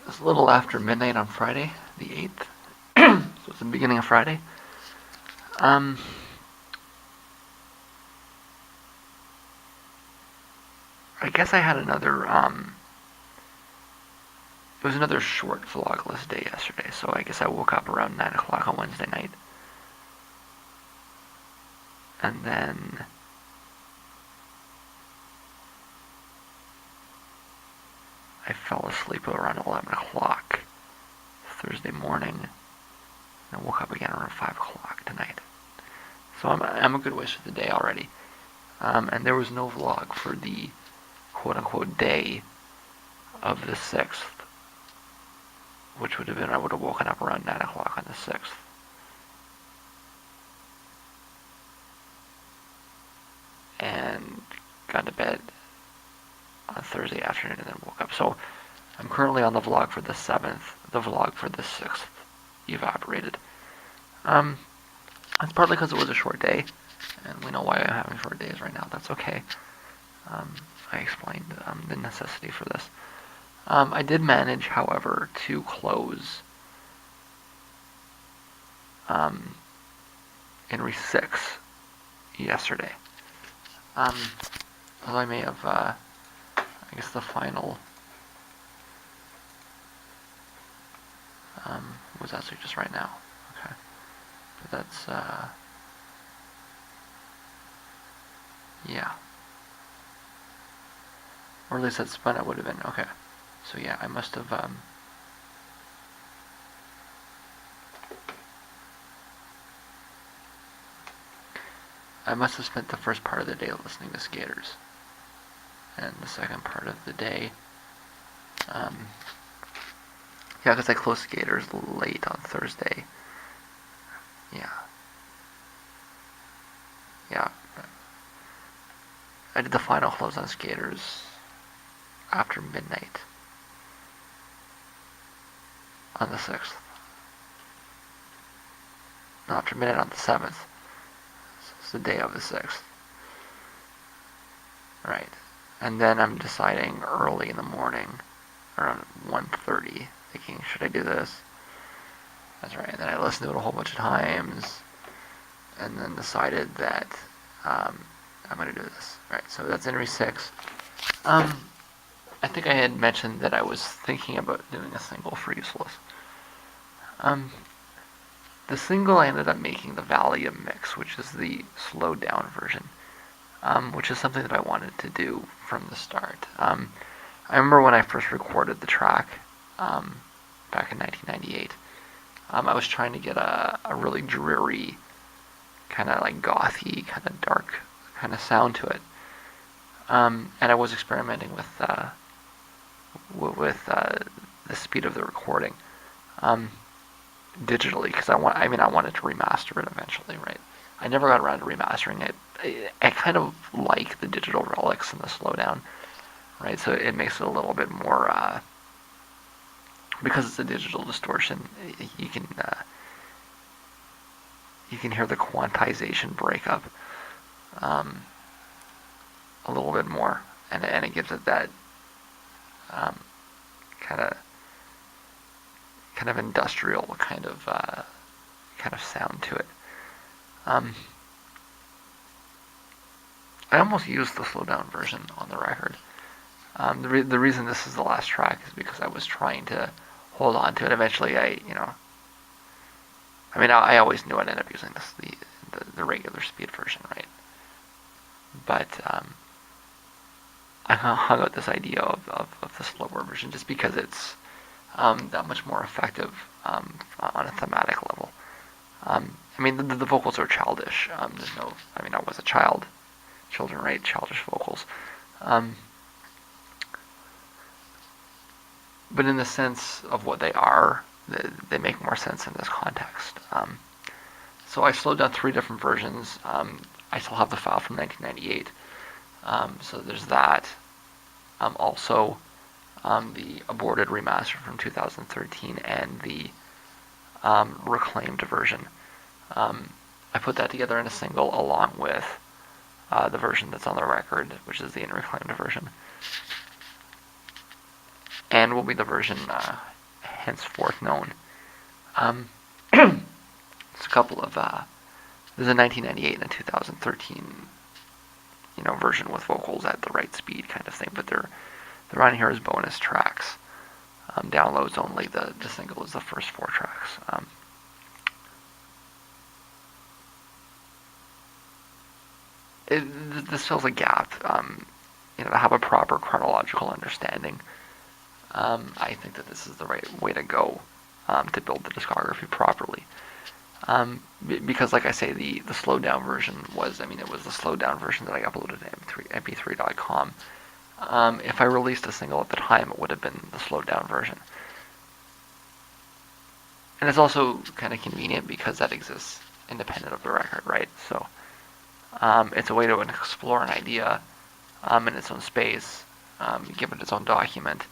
It's a little after midnight on Friday, the 8th. So it's the beginning of Friday. I guess I had another, it was another short vlogless day yesterday, so I guess I woke up around 9 o'clock on Wednesday night. And then I fell asleep around 11 o'clock Thursday morning, and I woke up again around 5 o'clock tonight. So I'm a good ways through the day already. And there was no vlog for the quote-unquote day of the 6th, which would have been, I would have woken up around 9 o'clock on the 6th. And got to bed on Thursday afternoon and then woke up. So I'm currently on the vlog for the 7th. The vlog for the 6th evaporated. That's partly because it was a short day, and we know why I'm having short days right now. That's okay. I explained the necessity for this. I did manage, however, to close inri006 yesterday. Although I may have, I guess the final was actually just right now. Okay. But that's, yeah. Or at least that's when it would have been. Okay. So yeah, I must have, spent the first part of the day listening to skaters. And the second part of the day, yeah, because I closed skaters late on Thursday. Yeah. Yeah. I did the final close on skaters after midnight on the 6th. No, after midnight on the 7th. So it's the day of the 6th. Right. And then I'm deciding early in the morning, around 1:30, thinking, should I do this? That's right. And then I listened to it a whole bunch of times, and then decided that I'm going to do this. Right. So that's inri006. I think I had mentioned that I was thinking about doing a single for Useless. The single I ended up making the Valium mix, which is the slowed down version, which is something that I wanted to do from the start. I remember when I first recorded the track back in 1998, I was trying to get a really dreary, kind of like gothy, kind of dark kind of sound to it. And I was experimenting with the speed of the recording digitally, because I wanted to remaster it eventually, right? I never got around to remastering it. I kind of like the digital relics and the slowdown, right? So it makes it a little bit more, because it's a digital distortion, you can hear the quantization breakup a little bit more, and it gives it that kind of industrial kind of sound to it. I almost used the slowdown version on the record. The reason this is the last track is because I was trying to hold on to it. Eventually, I always knew I'd end up using the regular speed version, right? But I hung out this idea of the slower version just because it's that much more effective on a thematic level. The vocals are childish. I was a child. Children write childish vocals. But in the sense of what they are, they make more sense in this context. So I slowed down 3 different versions. I still have the file from 1998. So there's that. Also, the aborted remaster from 2013 and the reclaimed version. I put that together in a single along with the version that's on the record, which is the reclaimed version. And will be the version henceforth known. It's a couple of there's a 1998 and a 2013 version with vocals at the right speed kind of thing, but they're on here as bonus tracks. Downloads only. The single is the first 4 tracks. This fills a gap. To have a proper chronological understanding. I think that this is the right way to go to build the discography properly. Because, like I say, the slowed down version was, it was the slowed down version that I uploaded to mp3.com. If I released a single at the time, it would have been the slowed down version. And it's also kind of convenient because that exists independent of the record, right? So it's a way to explore an idea in its own space, give it its own document,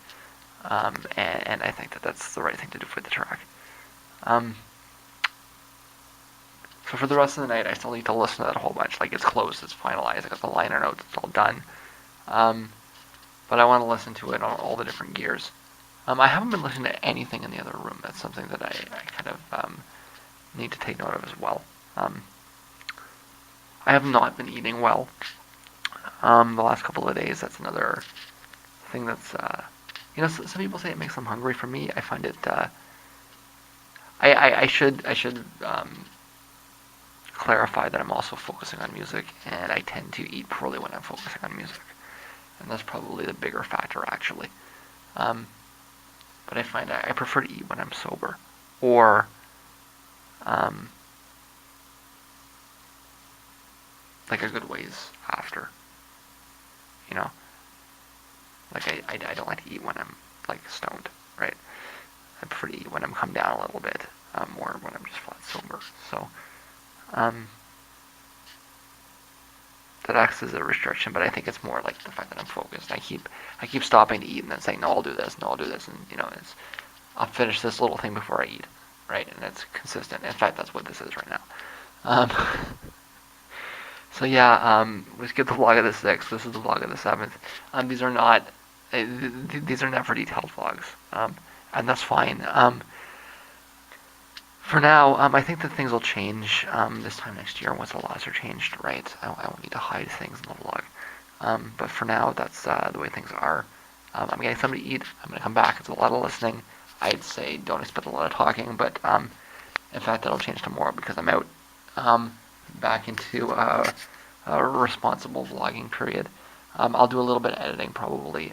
and I think that that's the right thing to do for the track. So for the rest of the night, I still need to listen to that a whole bunch. Like, it's closed, it's finalized, I got the liner notes, it's all done. But I want to listen to it on all the different gears. I haven't been listening to anything in the other room. That's something that I kind of need to take note of as well. I have not been eating well the last couple of days. That's another thing that's, some people say it makes them hungry. For me, I find it, I should clarify that I'm also focusing on music, and I tend to eat poorly when I'm focusing on music. And that's probably the bigger factor, actually. But I find I prefer to eat when I'm sober, or like a good ways after. Like I don't like to eat when I'm like stoned, right? I prefer to eat when I'm come down a little bit, or when I'm just flat sober. So that acts as a restriction, but I think it's more like the fact that I'm focused. I keep stopping to eat and then saying, no, I'll do this, and I'll finish this little thing before I eat, right? And it's consistent. In fact, that's what this is right now. So yeah, we skipped the vlog of the 6th. This is the vlog of the 7th. These are not, these are never detailed vlogs, and that's fine. For now, I think that things will change this time next year once the laws are changed, right? I won't need to hide things in the vlog. But for now, that's the way things are. I'm getting something to eat. I'm going to come back. It's a lot of listening. I'd say don't expect a lot of talking, but in fact, that'll change tomorrow because I'm out back into a responsible vlogging period. I'll do a little bit of editing probably.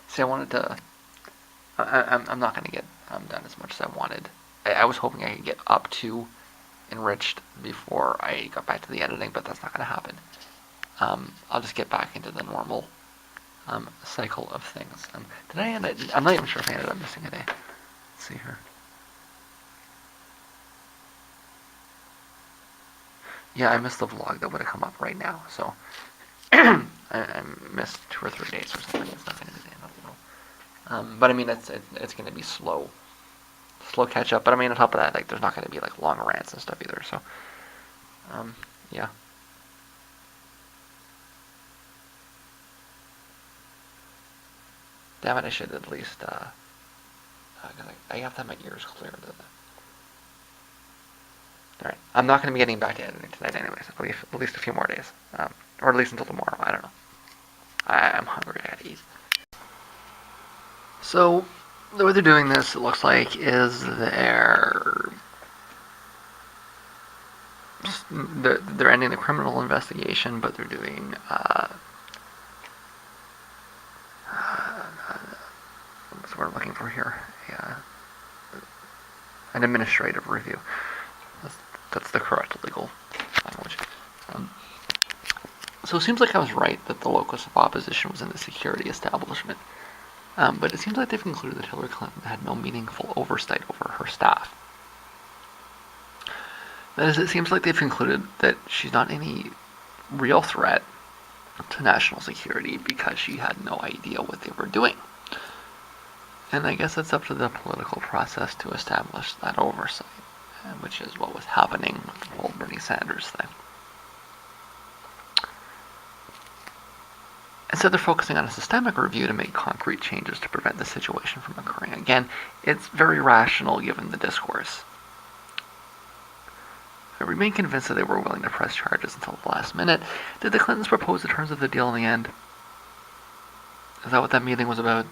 See, I wanted to... I'm not going to get done as much as I wanted. I was hoping I could get up to enriched before I got back to the editing, but that's not going to happen. I'll just get back into the normal cycle of things. Did I end it? I'm not even sure if I ended up missing a day. Let's see here. Yeah, I missed the vlog that would have come up right now, so I missed 2 or 3 days or something. It's not going to be the end of the world. But I mean, it's going to be slow catch up. But I mean, on top of that, like, there's not going to be like long rants and stuff either. So, yeah. Damn it! I should at least I have to have my ears clear. Alright, I'm not going to be getting back to editing tonight anyways, at least a few more days. Or at least until tomorrow, I don't know. I'm hungry, I gotta eat. So, the way they're doing this, it looks like, is they're ending the criminal investigation, but they're doing, what's the word I'm looking for here? An administrative review. That's the correct legal language. So it seems like I was right that the locus of opposition was in the security establishment. But it seems like they've concluded that Hillary Clinton had no meaningful oversight over her staff. That is, it seems like they've concluded that she's not any real threat to national security because she had no idea what they were doing. And I guess it's up to the political process to establish that oversight, which is what was happening with the whole Bernie Sanders thing. Instead, they're focusing on a systemic review to make concrete changes to prevent the situation from occurring again. It's very rational given the discourse. I remain convinced that they were willing to press charges until the last minute. Did the Clintons propose the terms of the deal in the end? Is that what that meeting was about?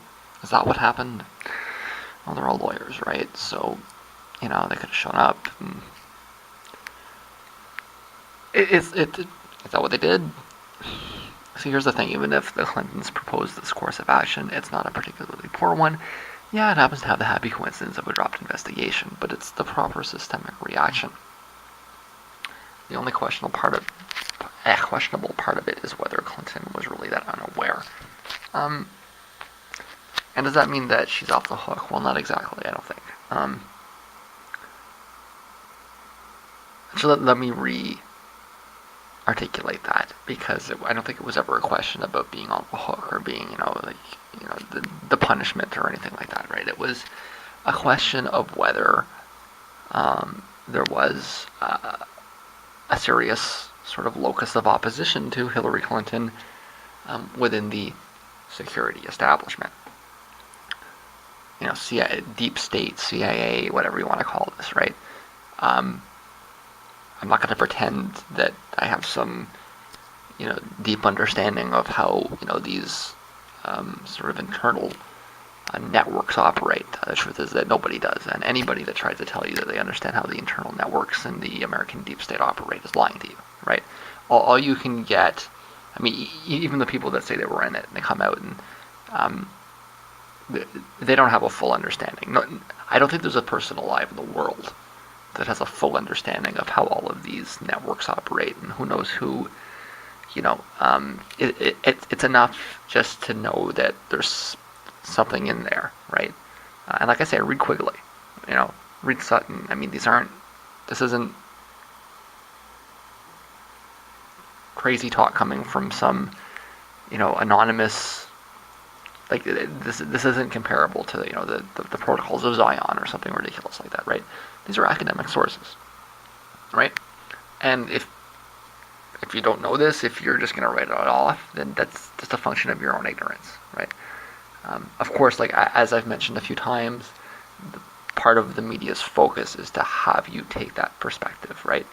Is that what happened? Well, they're all lawyers, right? So, they could have shown up. And is that what they did? So here's the thing, even if the Clintons proposed this course of action, it's not a particularly poor one. Yeah, it happens to have the happy coincidence of a dropped investigation, but it's the proper systemic reaction. The only questionable part of it is whether Clinton was really that unaware. And does that mean that she's off the hook? Well, not exactly, I don't think. So let me articulate that, because I don't think it was ever a question about being on the hook or being, the punishment or anything like that, right? It was a question of whether there was a serious sort of locus of opposition to Hillary Clinton within the security establishment. CIA, deep state, CIA, whatever you want to call this, right? I'm not going to pretend that I have some, deep understanding of how, these sort of internal networks operate. The truth is that nobody does, and anybody that tries to tell you that they understand how the internal networks in the American deep state operate is lying to you, right? All you can get, even the people that say they were in it, and they come out and they don't have a full understanding. No, I don't think there's a person alive in the world that has a full understanding of how all of these networks operate, and who knows who. It's enough just to know that there's something in there, right? And like I say, read Quigley, read Sutton. This isn't crazy talk coming from some, anonymous. Like, this isn't comparable to the Protocols of Zion or something ridiculous like that, right? These are academic sources, right? And if you don't know this, if you're just going to write it off, then that's just a function of your own ignorance, right? Of course, like as I've mentioned a few times, part of the media's focus is to have you take that perspective, right?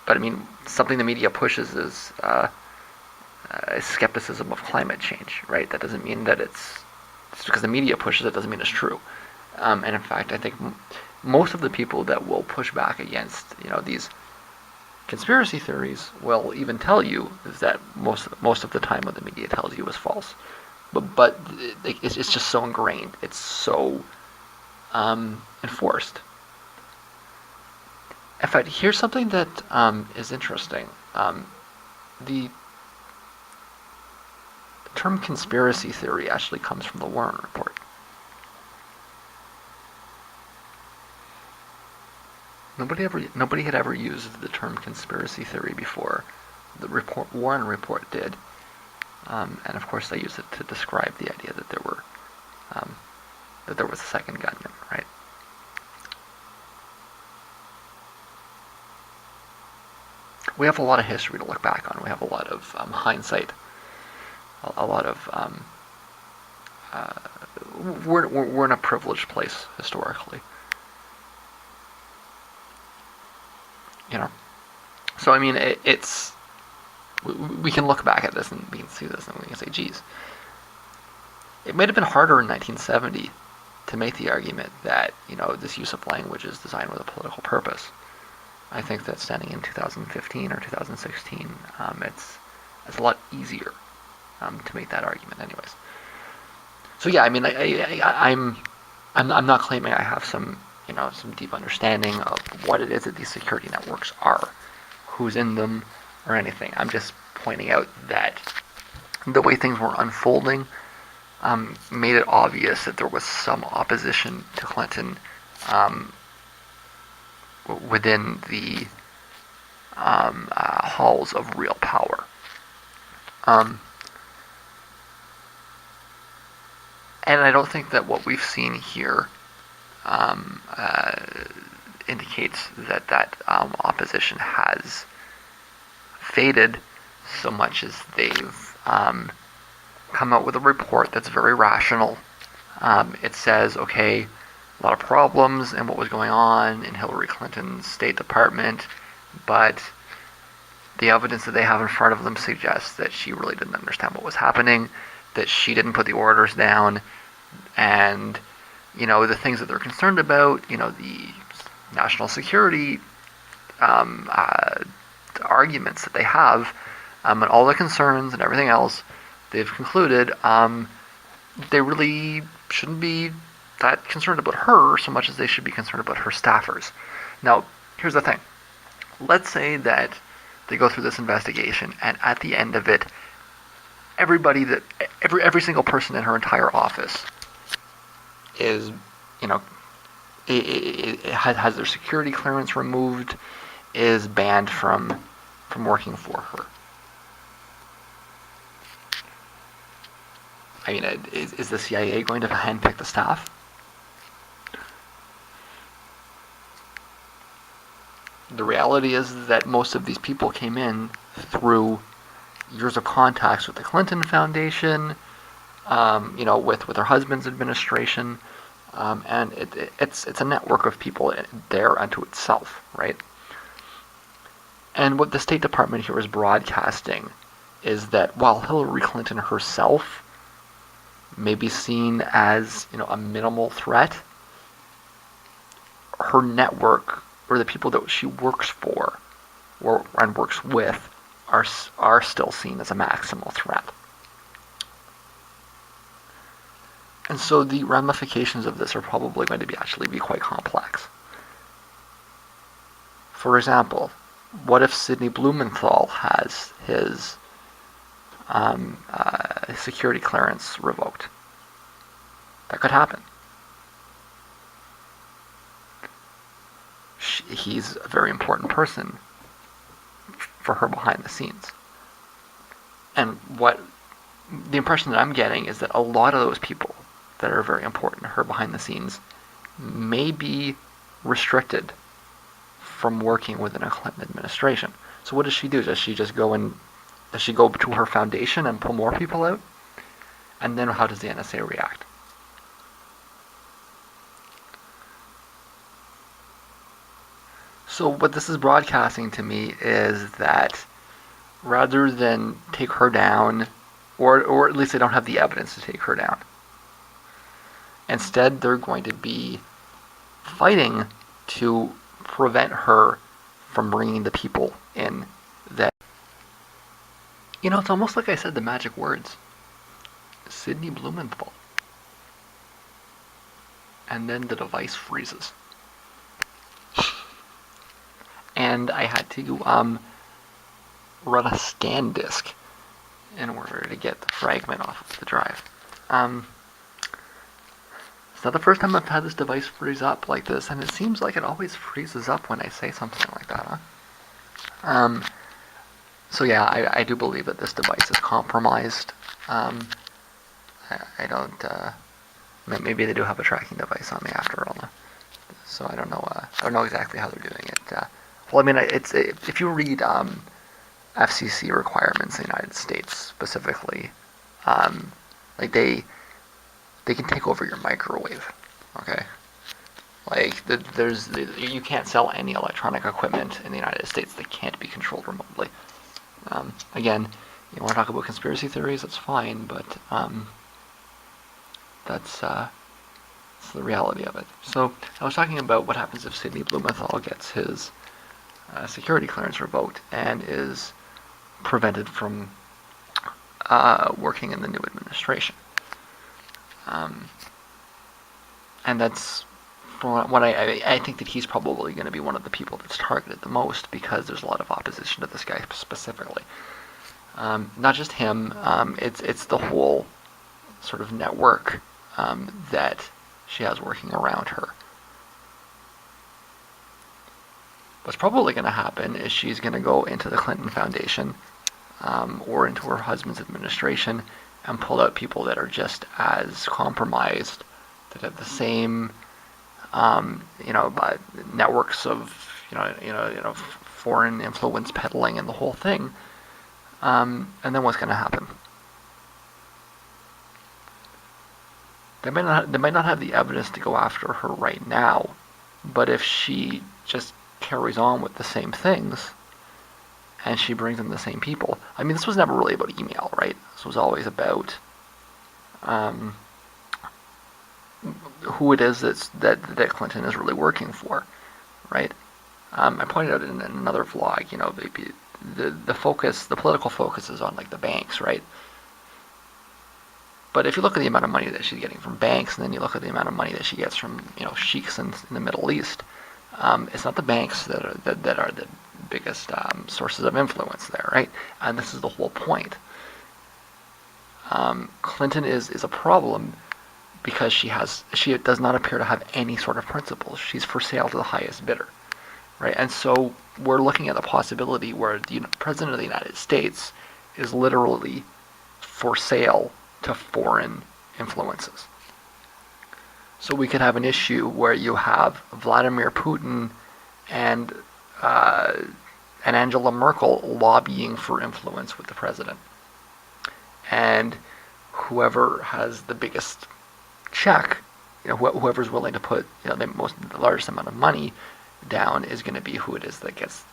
But something the media pushes is skepticism of climate change, right? That doesn't mean that it's because the media pushes it, doesn't mean it's true. And in fact, I think most of the people that will push back against, these conspiracy theories will even tell you that most of the time what the media tells you is false. But it's just so ingrained. It's so enforced. In fact, here's something that is interesting. The term conspiracy theory actually comes from the Warren Report. Nobody had ever used the term conspiracy theory before. The Warren Report did, and of course they used it to describe the idea that there was a second gunman, right? We have a lot of history to look back on. We have a lot of hindsight. A lot of we're in a privileged place historically. So it's we can look back at this and we can see this and we can say, geez, it might have been harder in 1970 to make the argument that this use of language is designed with a political purpose. I think that standing in 2015 or 2016, it's a lot easier to make that argument, anyways. So yeah, I'm not claiming I have some deep understanding of what it is that these security networks are, who's in them, or anything. I'm just pointing out that the way things were unfolding made it obvious that there was some opposition to Clinton within the halls of real power. And I don't think that what we've seen here indicates that opposition has faded so much as they've come out with a report that's very rational. It says, okay, a lot of problems and what was going on in Hillary Clinton's State Department, but the evidence that they have in front of them suggests that she really didn't understand what was happening, that she didn't put the orders down, and the things that they're concerned about, the national security arguments that they have, and all the concerns and everything else, they've concluded they really shouldn't be that concerned about her so much as they should be concerned about her staffers. Now, here's the thing. Let's say that they go through this investigation, and at the end of it, every single person in her entire office is, it has their security clearance removed, is banned from working for her. I mean, is the CIA going to handpick the staff? The reality is that most of these people came in through years of contacts with the Clinton Foundation, with her husband's administration, and it's a network of people there unto itself, right? And what the State Department here is broadcasting is that while Hillary Clinton herself may be seen as a minimal threat, her network, or the people that she works for and works with, are still seen as a maximal threat. And so the ramifications of this are probably going to be quite complex. For example, what if Sidney Blumenthal has his security clearance revoked? That could happen. He's a very important person for her behind the scenes. And what the impression that I'm getting is that a lot of those people that are very important to her behind the scenes may be restricted from working within a Clinton administration. So what does she do? Does she go to her foundation and pull more people out? And then how does the NSA react? So what this is broadcasting to me is that rather than take her down, or at least they don't have the evidence to take her down, instead they're going to be fighting to prevent her from bringing the people in that... It's almost like I said the magic words. Sidney Blumenthal. And then the device freezes. And I had to run a scan disk in order to get the fragment off of the drive. It's not the first time I've had this device freeze up like this, and it seems like it always freezes up when I say something like that, huh? So yeah, I do believe that this device is compromised. I don't... maybe they do have a tracking device on me after all. So I don't know exactly how they're doing it. Well, I mean, if you read FCC requirements in the United States specifically, like they can take over your microwave. Okay, like you can't sell any electronic equipment in the United States that can't be controlled remotely. Again, you want to talk about conspiracy theories, that's fine, but that's the reality of it. So I was talking about what happens if Sidney Blumenthal gets his security clearance revoked and is prevented from working in the new administration. And that's, from what I think that he's probably going to be one of the people that's targeted the most, because there's a lot of opposition to this guy specifically. Not just him, it's the whole sort of network that she has working around her. What's probably going to happen is she's going to go into the Clinton Foundation or into her husband's administration and pull out people that are just as compromised, that have the same, networks of, foreign influence peddling and the whole thing, And then what's going to happen? They might not have the evidence to go after her right now, but if she just carries on with the same things and she brings in the same people, I mean, this was never really about email, right? This was always about um, who it is that Clinton is really working for, right? I pointed out in another vlog, the focus, the political focus is on like the banks, right? But if you look at the amount of money that she's getting from banks, and then you look at the amount of money that she gets from sheiks in the Middle East, it's not the banks that are the biggest sources of influence there, right? And this is the whole point. Clinton is a problem because she does not appear to have any sort of principles. She's for sale to the highest bidder, right? And so we're looking at the possibility where the President of the United States is literally for sale to foreign influences. So we could have an issue where you have Vladimir Putin and Angela Merkel lobbying for influence with the president, and whoever has the biggest check, whoever's willing to put the largest amount of money down is going to be who it is that gets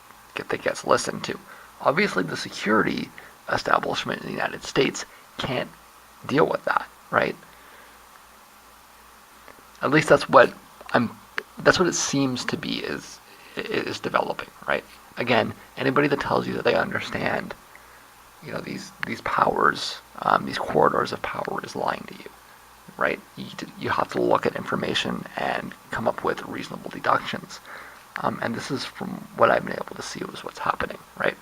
listened to. Obviously, the security establishment in the United States can't deal with that, right? At least that's what it seems to be is developing, right? Again, anybody that tells you that they understand, these powers, these corridors of power is lying to you, right? You have to look at information and come up with reasonable deductions, and this is from what I've been able to see was what's happening, right?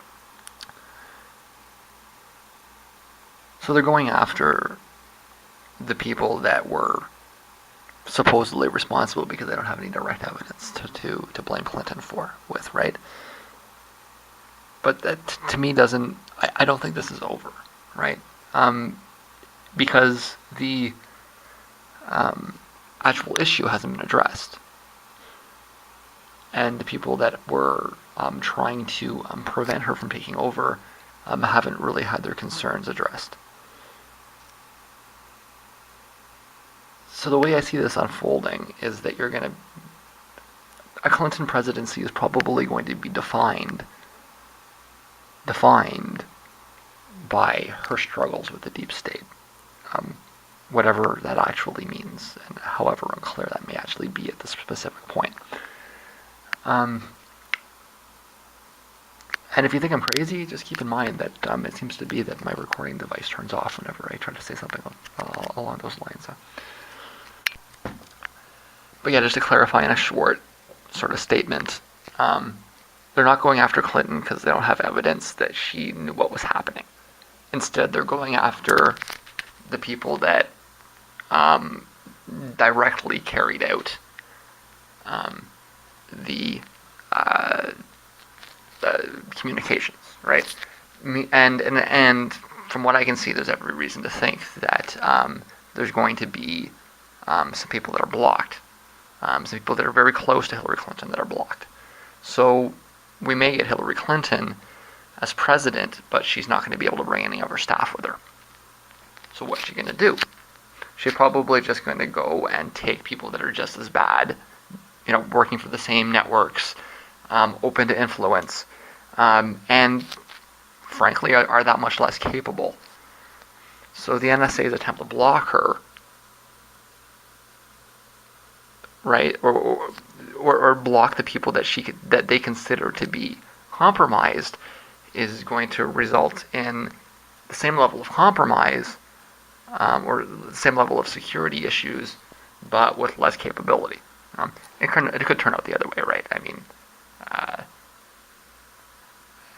So they're going after the people that were supposedly responsible because they don't have any direct evidence to blame Clinton with, right? But that to me doesn't. I don't think this is over, right? Because the actual issue hasn't been addressed, and the people that were trying to prevent her from taking over haven't really had their concerns addressed. So the way I see this unfolding is that a Clinton presidency is probably going to be defined by her struggles with the deep state, whatever that actually means, and however unclear that may actually be at this specific point. And if you think I'm crazy, just keep in mind that it seems to be that my recording device turns off whenever I try to say something along those lines. But yeah, just to clarify in a short sort of statement, they're not going after Clinton because they don't have evidence that she knew what was happening. Instead, they're going after the people that directly carried out the communications, right? And from what I can see, there's every reason to think that there's going to be some people that are blocked. Some people that are very close to Hillary Clinton that are blocked. So we may get Hillary Clinton as president, but she's not going to be able to bring any of her staff with her. So what's she going to do? She's probably just going to go and take people that are just as bad, working for the same networks, open to influence, and frankly are that much less capable. So the NSA's attempt to block her, right, or block the people that they consider to be compromised, is going to result in the same level of compromise or the same level of security issues, but with less capability. It could turn out the other way, right? I mean,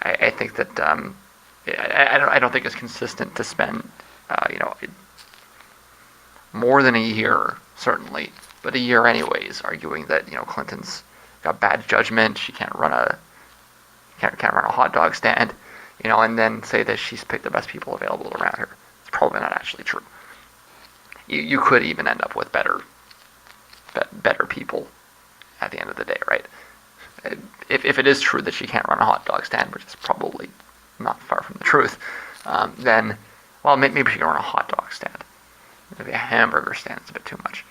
I think that I don't think it's consistent to spend more than a year, certainly, but a year anyways, arguing that Clinton's got bad judgment, she can't run a hot dog stand, and then say that she's picked the best people available around her. It's probably not actually true. You could even end up with better people at the end of the day, right? If it is true that she can't run a hot dog stand, which is probably not far from the truth, then, well, maybe she can run a hot dog stand. Maybe a hamburger stand is a bit too much.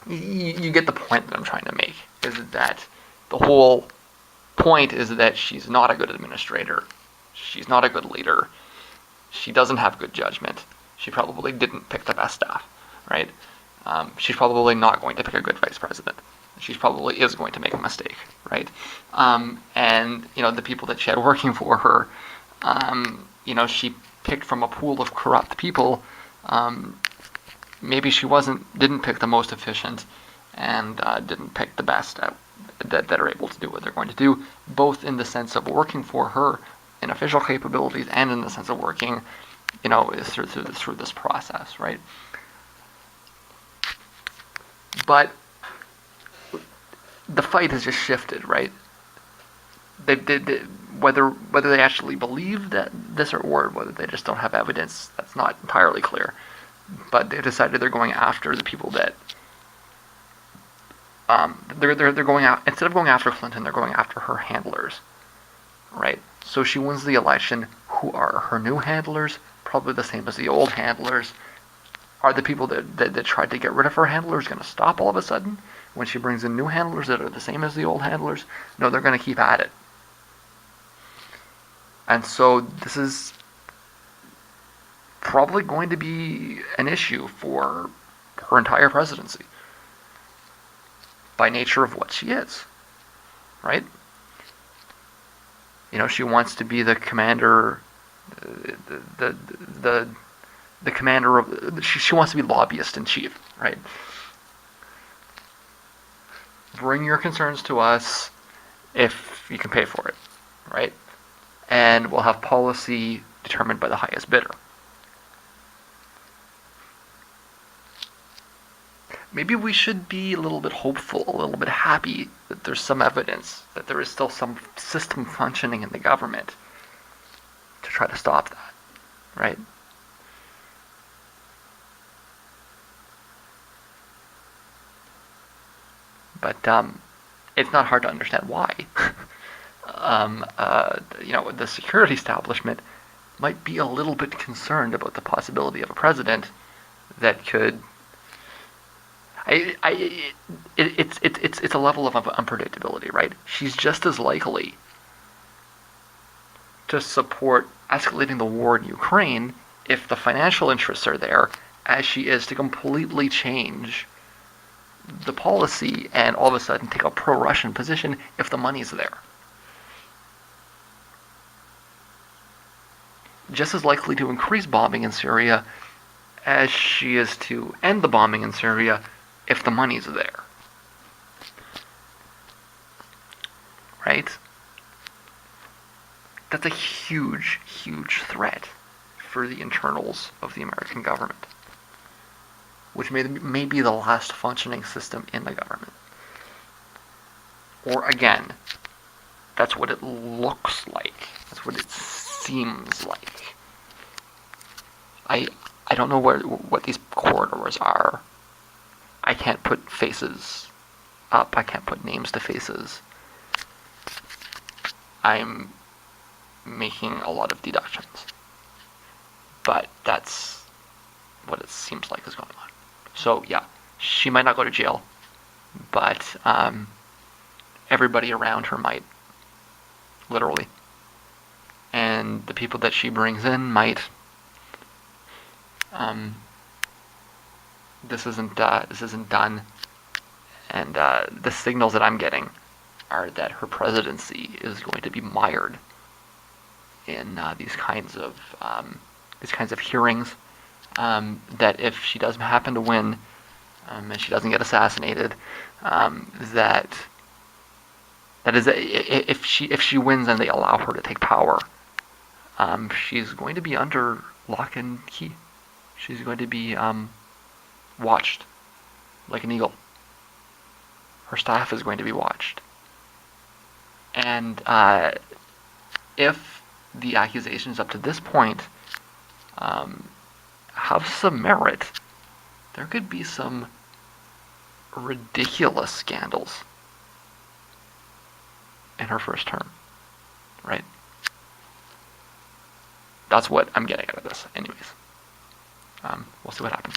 You get the point that I'm trying to make, is that the whole point is that she's not a good administrator. She's not a good leader. She doesn't have good judgment. She probably didn't pick the best staff, right? She's probably not going to pick a good vice president. She probably is going to make a mistake, right? And the people that she had working for her, she picked from a pool of corrupt people. Maybe she didn't pick the most efficient, and didn't pick the best that are able to do what they're going to do, both in the sense of working for her in official capabilities and in the sense of working, through this process, right? But the fight has just shifted, right? They whether they actually believe that this or whether they just don't have evidence, that's not entirely clear. But they decided they're going after the people that they're going out, instead of going after Clinton, they're going after her handlers, right? So she wins the election. Who are her new handlers? Probably the same as the old handlers. Are the people that tried to get rid of her handlers going to stop all of a sudden when she brings in new handlers that are the same as the old handlers? No, they're going to keep at it. And so this is probably going to be an issue for her entire presidency, by nature of what she is, right? She wants to be the commander, the commander of. She wants to be lobbyist in chief, right? Bring your concerns to us if you can pay for it, right? And we'll have policy determined by the highest bidder. Maybe we should be a little bit hopeful, a little bit happy that there's some evidence that there is still some system functioning in the government to try to stop that, right? But it's not hard to understand why. The security establishment might be a little bit concerned about the possibility of a president that could. It's a level of unpredictability, right? She's just as likely to support escalating the war in Ukraine if the financial interests are there, as she is to completely change the policy and all of a sudden take a pro-Russian position if the money's there. Just as likely to increase bombing in Syria as she is to end the bombing in Syria if the money's there. Right? That's a huge, huge threat for the internals of the American government, which may be the last functioning system in the government. Or again, that's what it looks like. That's what it seems like. I don't know what these corridors are. I can't put faces up. I can't put names to faces. I'm making a lot of deductions. But that's what it seems like is going on. So yeah, she might not go to jail, but everybody around her might, literally. And the people that she brings in might. This isn't done, and the signals that I'm getting are that her presidency is going to be mired in these kinds of hearings. That if she doesn't happen to win, and she doesn't get assassinated, that is, if she wins and they allow her to take power, she's going to be under lock and key. She's going to be watched like an eagle. Her staff is going to be watched. And if the accusations up to this point have some merit, there could be some ridiculous scandals in her first term, right? that's what I'm getting out of this anyways. We'll see what happens.